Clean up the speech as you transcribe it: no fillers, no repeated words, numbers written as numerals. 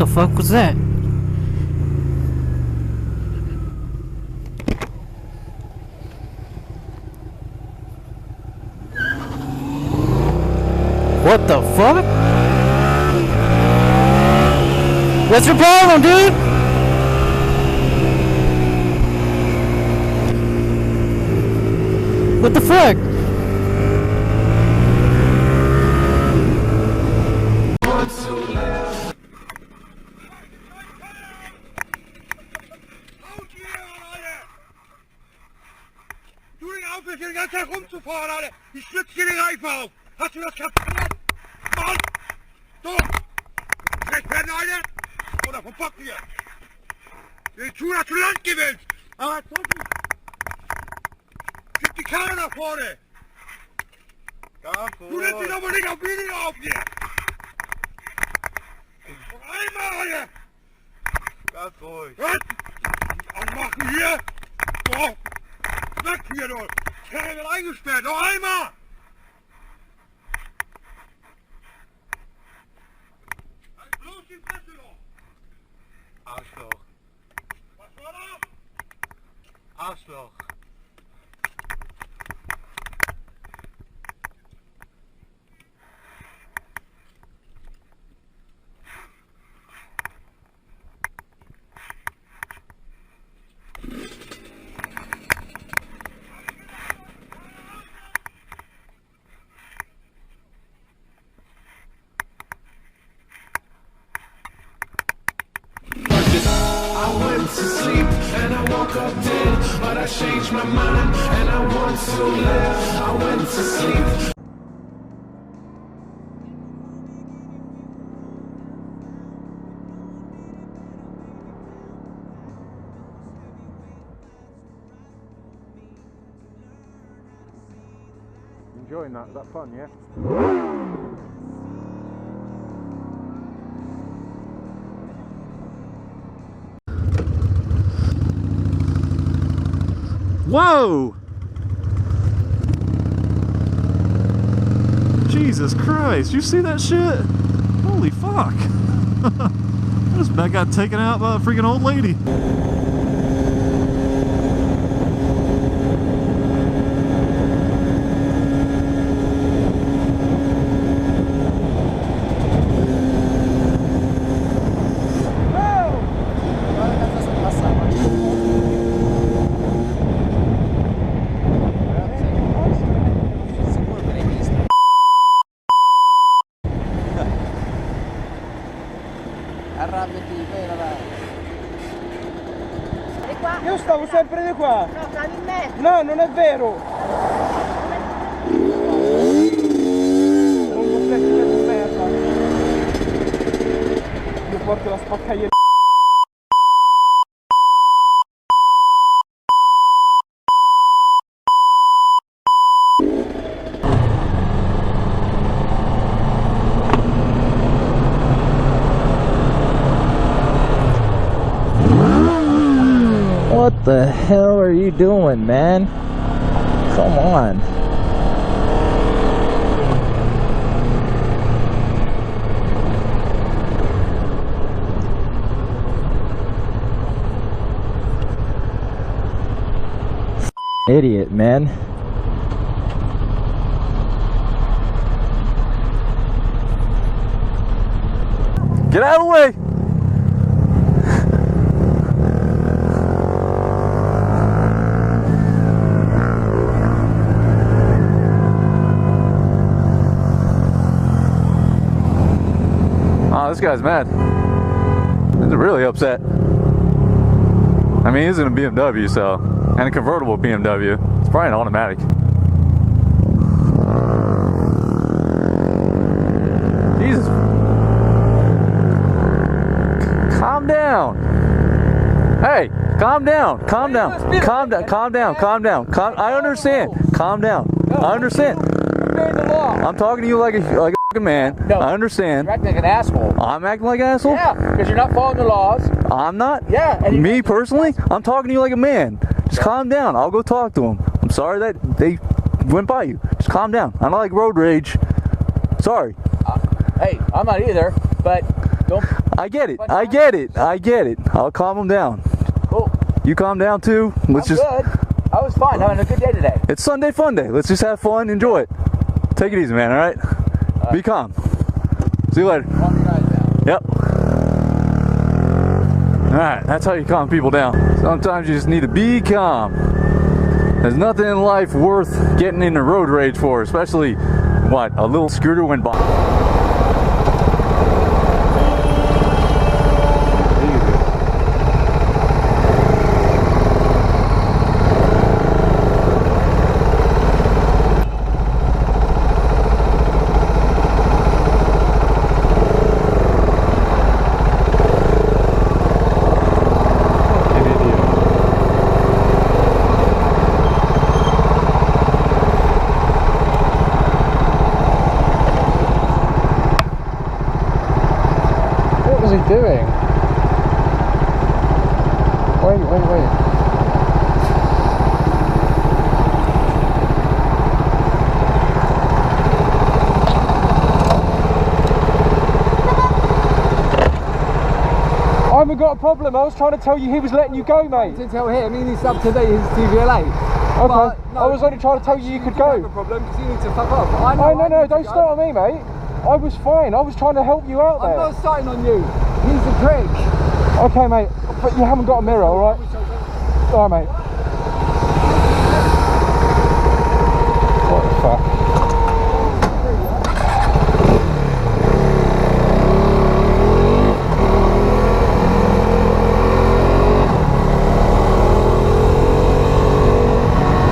the fuck was that? What the fuck? What's your problem, dude? What the fuck? Du den auf, die ganze Zeit rumzufahren, Alter! Ich schlitz dir den Reifen auf! Hast du das kapiert? Mann! So! Recht werden, Alter! Oder vom Bock hier! Ich tu, dass du Land gewinnst! Aber was soll ich? Schieb die Karre nach vorne! Du lässt dich aber nicht auf Video auf hier! Und einmal, Alter! Ganz ruhig! Was? Aufmachen hier! So! Weg hier, du! Karre wird eingesperrt! Noch einmal! Halt bloß die Fresse noch! Arschloch! Was war das? Arschloch! I went to sleep and I woke up dead, but I changed my mind and I want to live. I went to sleep. Enjoying that? Is that fun, yeah? Whoa! Jesus Christ, you see that shit? Holy fuck! This man got taken out by a freaking old lady. Arrabbiati, bene, vai. Di qua? Io stavo sempre di qua. No, stavi in mezzo. No, non è vero. Non lo sei di merda. Io porto la spaccagliera. What the hell are you doing, man? Come on. Idiot, man. Get out of the way! Oh, this guy's mad. He's really upset. I mean, he's in a BMW, so, and a convertible BMW. It's probably an automatic. Jesus. Calm down. Hey, calm down. Calm down. Calm down. Calm down. Calm down. I understand. Calm down. I understand. I'm talking to you like a fucking man. No. I understand. You're acting like an asshole. I'm acting like an asshole? Yeah, because you're not following the laws. I'm not? Yeah. And Me personally? I'm talking to you like a man. Just calm down. I'll go talk to him. I'm sorry that they went by you. Just calm down. I don't like road rage. Sorry. Hey, I'm not either, but don't. I get it. I get it. I get it. I'll calm him down. Cool. You calm down too. Let's just. Good. I was fine. Having a good day today. It's Sunday fun day. Let's just have fun. Enjoy it. Take it easy, man. All right. Be calm. See you later. Calm your guys down. Yep. All right. That's how you calm people down. Sometimes you just need to be calm. There's nothing in life worth getting into road rage for, especially what a little scooter went by. What was he doing? Wait. I haven't got a problem. I was trying to tell you he was letting you go, mate. To tell him he needs to up to date his TVLA. Okay. But, no, I was only trying to tell you could have a go. problem because you need to fuck off. Oh, no, don't start on me, mate. I was fine. I was trying to help you out I'm there. not starting on you. He's a prick. Okay, mate. But you haven't got a mirror, all right? All right, mate.